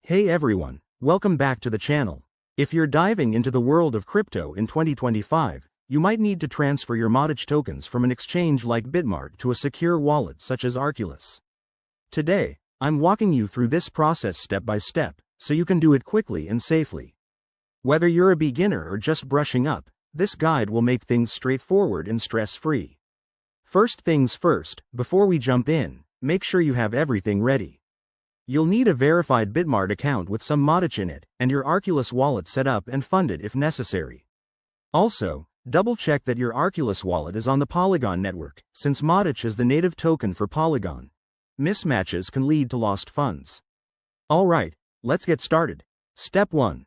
Hey everyone, welcome back to the channel. If you're diving into the world of crypto in 2025, you might need to transfer your Matic tokens from an exchange like Bitmart to a secure wallet such as Arculus. Today, I'm walking you through this process step by step, so you can do it quickly and safely. Whether you're a beginner or just brushing up, this guide will make things straightforward and stress-free. First things first, before we jump in, make sure you have everything ready. You'll need a verified Bitmart account with some Matic in it, and your Arculus wallet set up and funded if necessary. Also, double-check that your Arculus wallet is on the Polygon network, since Matic is the native token for Polygon. Mismatches can lead to lost funds. Alright, let's get started. Step 1.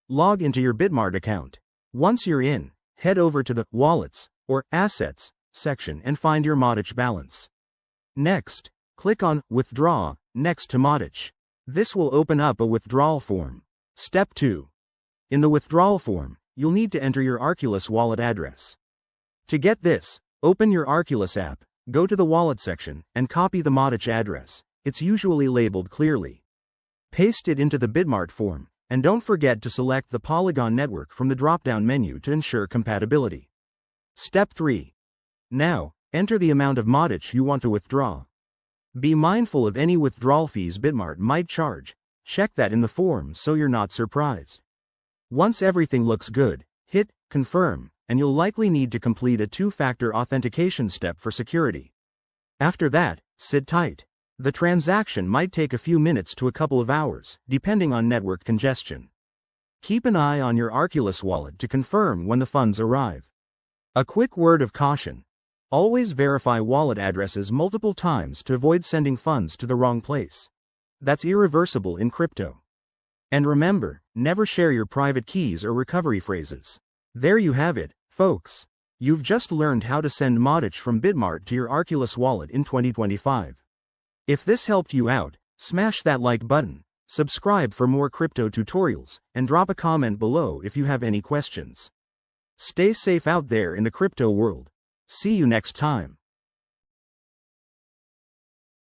Log into your Bitmart account. Once you're in, head over to the Wallets, or Assets, section and find your Matic balance. Next, click on Withdraw next to Matic. This will open up a withdrawal form. Step 2. In the withdrawal form, you'll need to enter your Arculus wallet address. To get this, open your Arculus app, go to the Wallet section, and copy the Matic address. It's usually labeled clearly. Paste it into the Bitmart form, and don't forget to select the Polygon network from the drop-down menu to ensure compatibility. Step 3. Now, enter the amount of Matic you want to withdraw. Be mindful of any withdrawal fees Bitmart might charge. Check that in the form so you're not surprised. Once everything looks good, hit Confirm, and you'll likely need to complete a two-factor authentication step for security. After that, sit tight. The transaction might take a few minutes to a couple of hours, depending on network congestion. Keep an eye on your Arculus wallet to confirm when the funds arrive. A quick word of caution. Always verify wallet addresses multiple times to avoid sending funds to the wrong place. That's irreversible in crypto. And remember, never share your private keys or recovery phrases. There you have it, folks. You've just learned how to send Matic from Bitmart to your Arculus wallet in 2025. If this helped you out, smash that like button, subscribe for more crypto tutorials, and drop a comment below if you have any questions. Stay safe out there in the crypto world. See you next time.